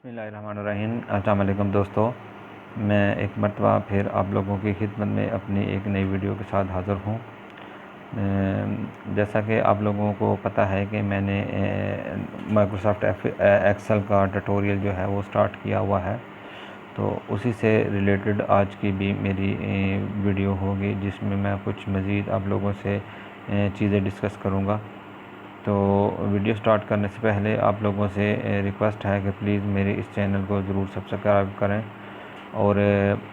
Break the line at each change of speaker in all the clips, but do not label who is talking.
बिस्मिल्लाहिर्रहमानिर्रहीम। अस्सलाम वालेकुम दोस्तों, मैं एक मरतबा फिर आप लोगों की खिदमत में अपनी एक नई वीडियो के साथ हाज़िर हूँ। जैसा कि आप लोगों को पता है कि मैंने माइक्रोसॉफ्ट एक्सेल का ट्यूटोरियल जो है वो स्टार्ट किया हुआ है, तो उसी से रिलेटेड आज की भी मेरी वीडियो होगी, जिसमें मैं कुछ मज़ीद आप लोगों से चीज़ें डिस्कस करूँगा। तो वीडियो स्टार्ट करने से पहले आप लोगों से रिक्वेस्ट है कि प्लीज़ मेरे इस चैनल को ज़रूर सब्सक्राइब करें और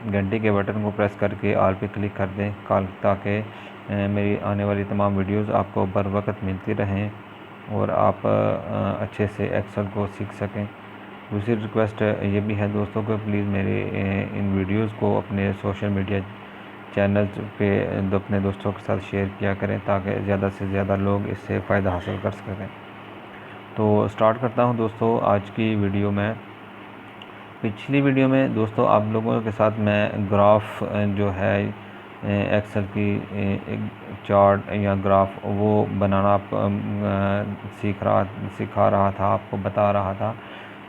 घंटी के बटन को प्रेस करके ऑल पे क्लिक कर दें ताकि मेरी आने वाली तमाम वीडियोस आपको बर वक्त मिलती रहें और आप अच्छे से एक्सेल को सीख सकें। दूसरी रिक्वेस्ट ये भी है दोस्तों कि प्लीज़ मेरे इन वीडियोस को अपने सोशल मीडिया चैनल पे अपने दोस्तों के साथ शेयर किया करें ताकि ज़्यादा से ज़्यादा लोग इससे फ़ायदा हासिल कर सकें। तो स्टार्ट करता हूं दोस्तों आज की वीडियो में। पिछली वीडियो में दोस्तों आप लोगों के साथ मैं ग्राफ जो है एक्सेल की एक चार्ट या ग्राफ वो बनाना आपको सिखा रहा था, आपको बता रहा था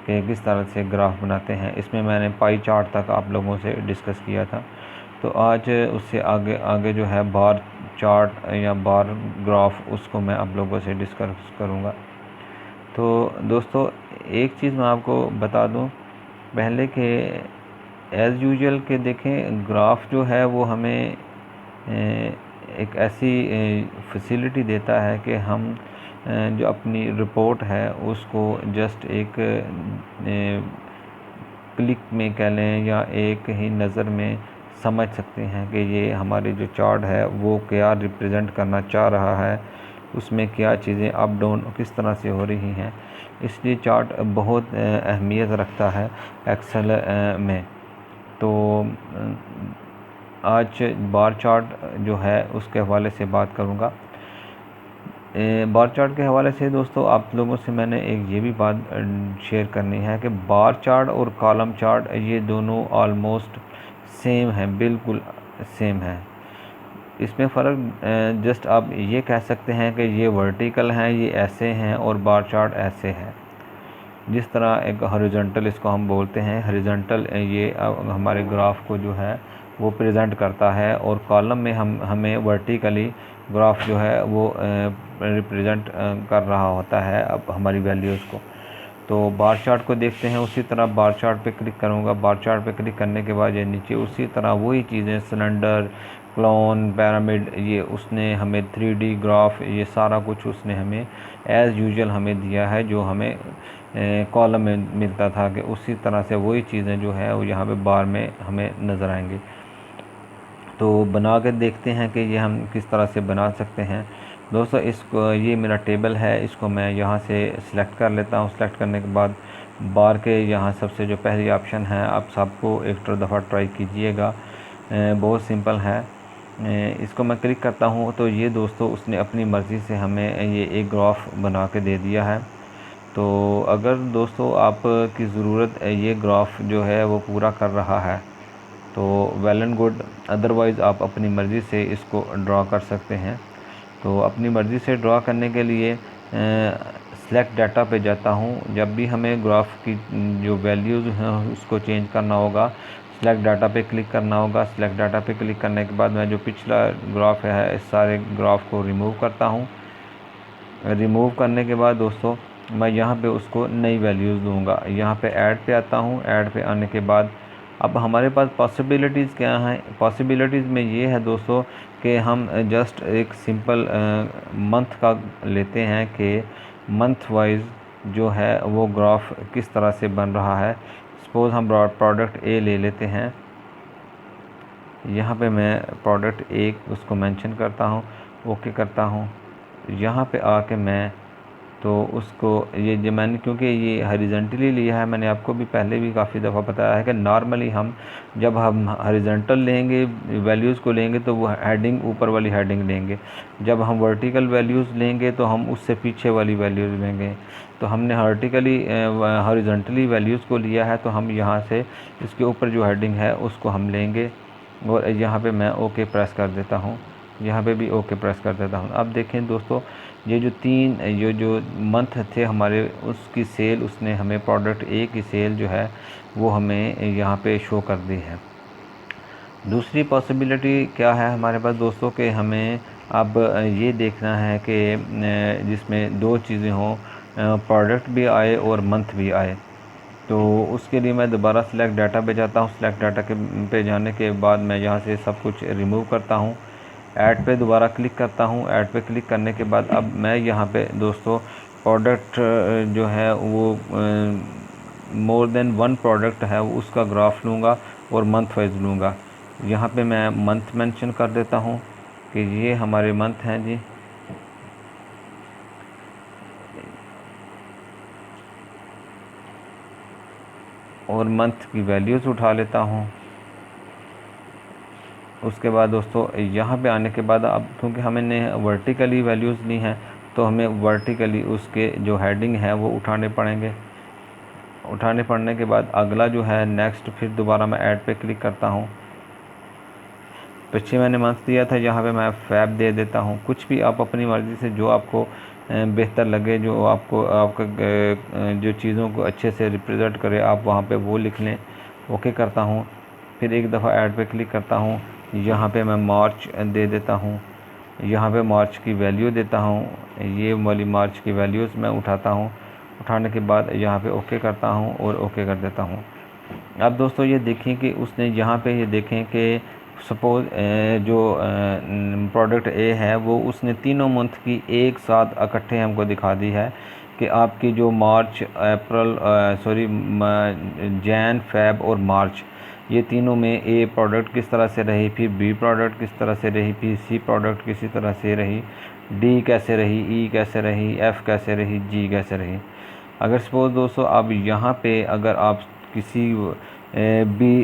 कि किस तरह से ग्राफ बनाते हैं। इसमें मैंने पाई चार्ट तक आप लोगों से डिस्कस किया था। तो आज उससे आगे आगे जो है बार चार्ट या बार ग्राफ, उसको मैं आप लोगों से डिस्कस करूँगा। तो दोस्तों एक चीज़ मैं आपको बता दूं पहले कि एज़ यूजुअल के देखें, ग्राफ जो है वो हमें एक ऐसी फैसिलिटी देता है कि हम जो अपनी रिपोर्ट है उसको जस्ट एक क्लिक में कह लें या एक ही नज़र में समझ सकते हैं कि ये हमारी जो चार्ट है वो क्या रिप्रेजेंट करना चाह रहा है, उसमें क्या चीज़ें अप डाउन किस तरह से हो रही हैं। इसलिए चार्ट बहुत अहमियत रखता है एक्सेल में। तो आज बार चार्ट जो है उसके हवाले से बात करूँगा। बार चार्ट के हवाले से दोस्तों आप लोगों से मैंने एक ये भी बात शेयर करनी है कि बार चार्ट और कॉलम चार्ट ये दोनों ऑलमोस्ट सेम हैं, बिल्कुल सेम है। इसमें फ़र्क जस्ट आप ये कह सकते हैं कि ये वर्टिकल हैं, ये ऐसे हैं, और बार चार्ट ऐसे है। जिस तरह एक हॉरिजॉन्टल इसको हम बोलते हैं, हॉरिजॉन्टल ये हमारे ग्राफ को जो है वो प्रेजेंट करता है, और कॉलम में हमें वर्टिकली ग्राफ जो है वो रिप्रेजेंट कर रहा होता है अब हमारी वैल्यूज़ को। तो बार चार्ट को देखते हैं। उसी तरह बार चार्ट पे क्लिक करूँगा। बार चार्ट पे क्लिक करने के बाद ये नीचे उसी तरह वही चीज़ें सिलेंडर, क्लोन, पिरामिड, ये उसने हमें 3D ग्राफ, ये सारा कुछ उसने हमें एज़ यूजुअल हमें दिया है जो हमें कॉलम में मिलता था, कि उसी तरह से वही चीज़ें जो है वो यहाँ पे बार में हमें नज़र आएंगी। तो बना के देखते हैं कि ये हम किस तरह से बना सकते हैं। दोस्तों इसको, ये मेरा टेबल है, इसको मैं यहाँ से सिलेक्ट कर लेता हूँ। सिलेक्ट करने के बाद बार के यहाँ सबसे जो पहली ऑप्शन है, आप सबको एक दफ़ा ट्राई कीजिएगा, बहुत सिंपल है। इसको मैं क्लिक करता हूँ तो ये दोस्तों उसने अपनी मर्ज़ी से हमें ये एक ग्राफ बना के दे दिया है। तो अगर दोस्तों आपकी ज़रूरत ये ग्राफ जो है वो पूरा कर रहा है तो वेल एंड गुड, अदरवाइज़ आप अपनी मर्ज़ी से इसको ड्रा कर सकते हैं। तो अपनी मर्ज़ी से ड्रा करने के लिए सेलेक्ट डाटा पे जाता हूँ। जब भी हमें ग्राफ की जो वैल्यूज़ हैं उसको चेंज करना होगा, सेलेक्ट डाटा पे क्लिक करना होगा। सेलेक्ट डाटा पे क्लिक करने के बाद मैं जो पिछला ग्राफ है इस सारे ग्राफ को रिमूव करता हूँ। रिमूव करने के बाद दोस्तों मैं यहाँ पे उसको नई वैल्यूज़ दूँगा। यहाँ पे ऐड पे आता हूँ। ऐड पे आने के बाद अब हमारे पास पॉसिबिलिटीज़ क्या हैं। पॉसिबिलिटीज़ में ये है दोस्तों कि हम जस्ट एक सिंपल मंथ का लेते हैं कि मंथ वाइज जो है वो ग्राफ किस तरह से बन रहा है। सपोज़ हम प्रोडक्ट ए ले लेते हैं। यहाँ पे मैं प्रोडक्ट ए उसको मेंशन करता हूँ, ओके करता हूँ। यहाँ पे आके मैं तो उसको ये जो मैंने, क्योंकि ये हॉरिजॉन्टली लिया है, मैंने आपको भी पहले भी काफ़ी दफ़ा बताया है कि नॉर्मली जब हम हॉरिजॉन्टल लेंगे वैल्यूज़ को लेंगे तो वो हेडिंग ऊपर वाली हेडिंग लेंगे। जब हम वर्टिकल वैल्यूज़ लेंगे तो हम उससे पीछे वाली वैल्यूज़ लेंगे। तो हमने हॉरिजॉन्टली वैल्यूज़ को लिया है, तो हम यहाँ से इसके ऊपर जो हेडिंग है उसको हम लेंगे, और यहाँ पे मैं ओके प्रेस कर देता हूँ। यहाँ पे भी ओके प्रेस कर देता हूँ। अब देखें दोस्तों ये जो तीन जो मंथ थे हमारे, उसकी सेल उसने हमें प्रोडक्ट ए की सेल जो है वो हमें यहाँ पे शो कर दी है। दूसरी पॉसिबिलिटी क्या है हमारे पास दोस्तों कि हमें अब ये देखना है कि जिसमें दो चीज़ें हों, प्रोडक्ट भी आए और मंथ भी आए। तो उसके लिए मैं दोबारा सिलेक्ट डाटा पे जाता हूँ। सिलेक्ट डाटा के पे जाने के बाद मैं यहाँ से सब कुछ रिमूव करता हूँ। ऐड पे दोबारा क्लिक करता हूँ। ऐड पे क्लिक करने के बाद अब मैं यहाँ पे दोस्तों प्रोडक्ट जो है वो मोर देन वन प्रोडक्ट है उसका ग्राफ लूँगा और मंथ वाइज लूँगा। यहाँ पे मैं मंथ मेंशन कर देता हूँ कि ये हमारे मंथ हैं जी। और मंथ की वैल्यूज़ उठा लेता हूँ। उसके बाद दोस्तों यहाँ पे आने के बाद अब क्योंकि हमें वर्टिकली वैल्यूज़ ली हैं तो हमें वर्टिकली उसके जो हेडिंग है वो उठाने पड़ेंगे। उठाने पड़ने के बाद अगला जो है नेक्स्ट, फिर दोबारा मैं ऐड पे क्लिक करता हूँ। पीछे मैंने मंथ दिया था, यहाँ पे मैं फैब दे देता हूँ। कुछ भी आप अपनी मर्ज़ी से जो आपको बेहतर लगे, जो आपको आपका जो चीज़ों को अच्छे से रिप्रेजेंट करे, आप वहाँ पे वो लिख लें। ओके करता हूँ। फिर एक दफ़ा ऐड पे क्लिक करता हूँ। यहाँ पे मैं मार्च दे देता हूँ। यहाँ पे मार्च की वैल्यू देता हूँ। ये वाली मार्च की वैल्यूज़ मैं उठाता हूँ। उठाने के बाद यहाँ पे ओके करता हूँ और ओके कर देता हूँ। अब दोस्तों ये देखें कि उसने यहाँ पे ये देखें कि सपोज़ जो प्रोडक्ट ए है वो उसने तीनों मंथ की एक साथ इकट्ठे हमको दिखा दी है कि आपकी जो मार्च, अप्रैल, जैन, फेब और मार्च, ये तीनों में ए प्रोडक्ट किस तरह से रही, फिर बी प्रोडक्ट किस तरह से रही, फिर सी प्रोडक्ट किसी तरह से रही, डी कैसे रही, ई कैसे रही, एफ़ कैसे रही, जी कैसे रही। अगर सपोज़ दोस्तों अब यहाँ पे अगर आप किसी भी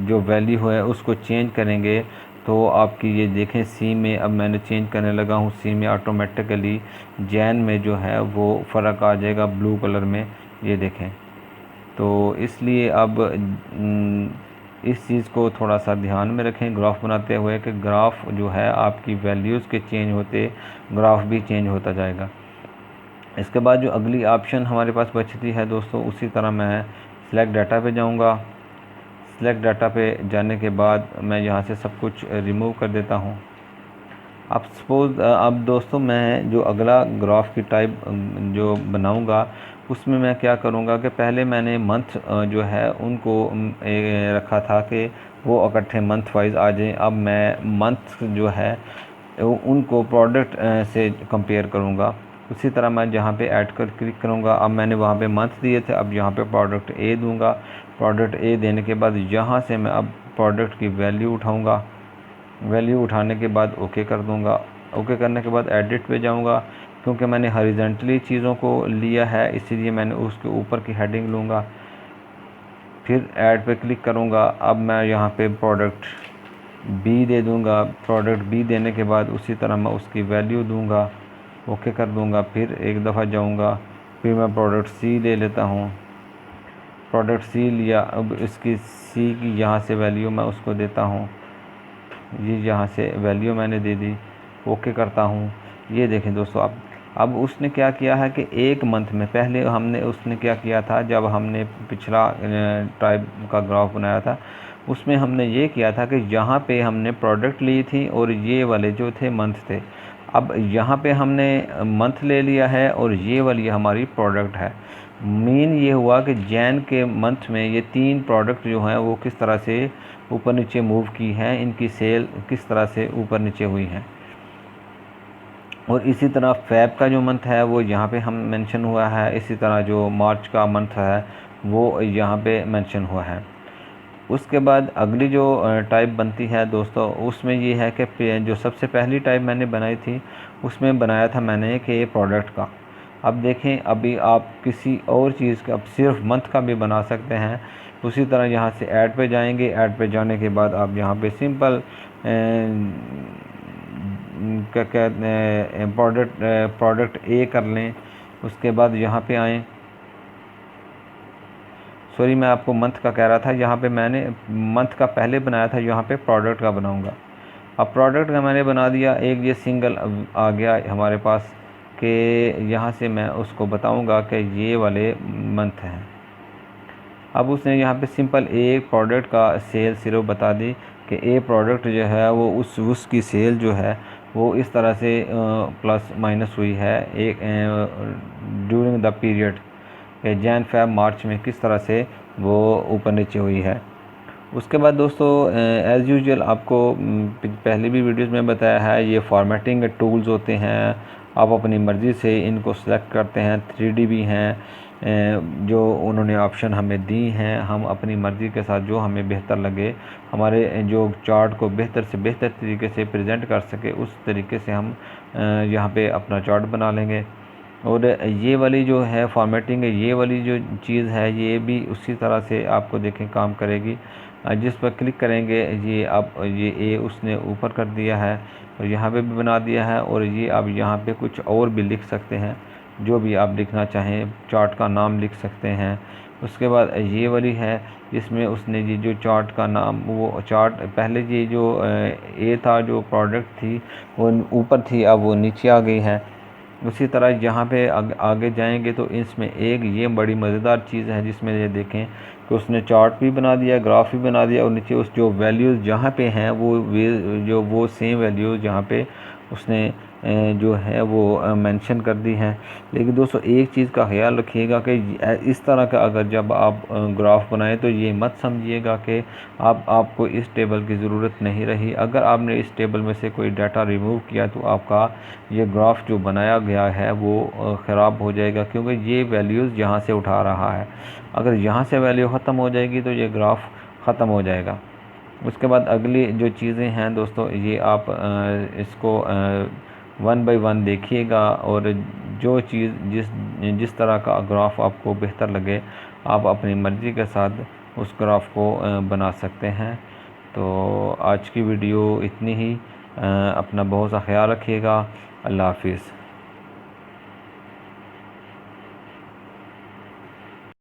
जो वैल्यू है उसको चेंज करेंगे तो आपकी ये देखें सी में अब मैंने चेंज करने लगा हूँ। सी में ऑटोमेटिकली जैन में जो है वो फ़र्क आ जाएगा ब्लू कलर में, ये देखें। तो इसलिए अब इस चीज़ को थोड़ा सा ध्यान में रखें ग्राफ बनाते हुए कि ग्राफ जो है आपकी वैल्यूज़ के चेंज होते ग्राफ भी चेंज होता जाएगा। इसके बाद जो अगली ऑप्शन हमारे पास बचती है दोस्तों, उसी तरह मैं सिलेक्ट डाटा पे जाऊंगा। सिलेक्ट डाटा पे जाने के बाद मैं यहाँ से सब कुछ रिमूव कर देता हूँ। अब सपोज़ अब दोस्तों मैं जो अगला ग्राफ की टाइप जो बनाऊंगा उसमें मैं क्या करूंगा कि पहले मैंने मंथ जो है उनको रखा था कि वो इकट्ठे मंथ वाइज आ जाएं। अब मैं मंथ जो है उनको प्रोडक्ट से कंपेयर करूंगा। उसी तरह मैं जहाँ पे ऐड कर क्लिक करूँगा, अब मैंने वहाँ पे मंथ दिए थे, अब यहाँ पे प्रोडक्ट ए दूंगा। प्रोडक्ट ए देने के बाद यहाँ से मैं अब प्रोडक्ट की वैल्यू उठाऊँगा। वैल्यू उठाने के बाद ओके कर दूँगा। ओके करने के बाद एडिट पे जाऊँगा। क्योंकि मैंने हॉरिजॉन्टली चीज़ों को लिया है इसीलिए मैंने उसके ऊपर की हेडिंग लूँगा। फिर ऐड पे क्लिक करूँगा। अब मैं यहाँ पे प्रोडक्ट बी दे दूँगा। प्रोडक्ट बी देने के बाद उसी तरह मैं उसकी वैल्यू दूँगा, ओके कर दूँगा। फिर एक दफ़ा जाऊँगा, फिर मैं प्रोडक्ट सी ले लेता हूँ। प्रोडक्ट सी लिया, अब इसकी सी की यहाँ से वैल्यू मैं उसको देता हूँ। ये यहाँ से वैल्यू मैंने दे दी, ओके करता हूँ। ये देखें दोस्तों, अब उसने क्या किया है कि एक मंथ में पहले उसने क्या किया था, जब हमने पिछला टाइप का ग्राफ बनाया था उसमें हमने ये किया था कि यहाँ पे हमने प्रोडक्ट ली थी और ये वाले जो थे मंथ थे। अब यहाँ पे हमने मंथ ले लिया है और ये वाली हमारी प्रोडक्ट है। मेन ये हुआ कि जैन के मंथ में ये तीन प्रोडक्ट जो हैं वो किस तरह से ऊपर नीचे मूव की हैं, इनकी सेल किस तरह से ऊपर नीचे हुई हैं। और इसी तरह फैब का जो मंथ है वो यहाँ पे हम मेंशन हुआ है। इसी तरह जो मार्च का मंथ है वो यहाँ पे मेंशन हुआ है। उसके बाद अगली जो टाइप बनती है दोस्तों, उसमें ये है कि जो सबसे पहली टाइप मैंने बनाई थी उसमें बनाया था मैंने कि प्रोडक्ट का। अब देखें, अभी आप किसी और चीज़ का, अब सिर्फ मंथ का भी बना सकते हैं। उसी तरह यहाँ से ऐड पे जाएंगे। ऐड पे जाने के बाद आप यहाँ पे सिंपल क्या कहते हैं प्रोडक्ट ए कर लें। उसके बाद यहाँ पे आएँ, सॉरी मैं आपको मंथ का कह रहा था, यहाँ पे मैंने मंथ का पहले बनाया था, यहाँ पे प्रोडक्ट का बनाऊँगा। अब प्रोडक्ट का मैंने बना दिया, एक ये सिंगल आ गया हमारे पास कि यहाँ से मैं उसको बताऊँगा कि ये वाले मंथ हैं। अब उसने यहाँ पे सिंपल एक प्रोडक्ट का सेल सिर्फ बता दी कि ए प्रोडक्ट जो है वो उसकी सेल जो है वो इस तरह से प्लस माइनस हुई है एक during the period Jan Feb March में किस तरह से वो ऊपर नीचे हुई है। उसके बाद दोस्तों एज़ यूजुअल आपको पहले भी वीडियोस में बताया है, ये फॉर्मेटिंग टूल्स होते हैं, आप अपनी मर्ज़ी से इनको सेलेक्ट करते हैं। 3D भी हैं जो उन्होंने ऑप्शन हमें दी हैं, हम अपनी मर्ज़ी के साथ जो हमें बेहतर लगे, हमारे जो चार्ट को बेहतर से बेहतर तरीके से प्रेजेंट कर सके उस तरीके से हम यहाँ पे अपना चार्ट बना लेंगे। और ये वाली जो है फॉर्मेटिंग है, ये वाली जो चीज़ है ये भी उसी तरह से आपको देखें काम करेगी। जिस पर क्लिक करेंगे ये अब ये ए उसने ऊपर कर दिया है और यहाँ पे भी बना दिया है, और ये आप यहाँ पे कुछ और भी लिख सकते हैं, जो भी आप लिखना चाहें, चार्ट का नाम लिख सकते हैं। उसके बाद ये वाली है जिसमें उसने ये जो चार्ट का नाम, वो चार्ट पहले ये जो ए था जो प्रोडक्ट थी वो ऊपर थी, अब वो नीचे आ गई है। उसी तरह यहाँ पे आगे जाएंगे तो इसमें एक ये बड़ी मज़ेदार चीज़ है जिसमें ये देखें कि उसने चार्ट भी बना दिया, ग्राफ भी बना दिया, और नीचे उस जो वैल्यूज़ जहाँ पे हैं वो सेम वैल्यूज़ जहाँ पे उसने जो है वो मेंशन कर दी हैं। लेकिन दोस्तों एक चीज़ का ख्याल रखिएगा कि इस तरह का अगर जब आप ग्राफ बनाएं तो ये मत समझिएगा कि आपको इस टेबल की ज़रूरत नहीं रही। अगर आपने इस टेबल में से कोई डाटा रिमूव किया तो आपका ये ग्राफ जो बनाया गया है वो ख़राब हो जाएगा, क्योंकि ये वैल्यूज़ यहाँ से उठा रहा है। अगर यहाँ से वैल्यू ख़त्म हो जाएगी तो ये ग्राफ ख़त्म हो जाएगा। उसके बाद अगली जो चीज़ें हैं दोस्तों, ये आप इसको 1 बाय 1 देखिएगा, और जो चीज़ जिस तरह का ग्राफ आपको बेहतर लगे आप अपनी मर्ज़ी के साथ उस ग्राफ को बना सकते हैं। तो आज की वीडियो इतनी ही। अपना बहुत सा ख्याल रखिएगा। अल्लाह हाफिज़।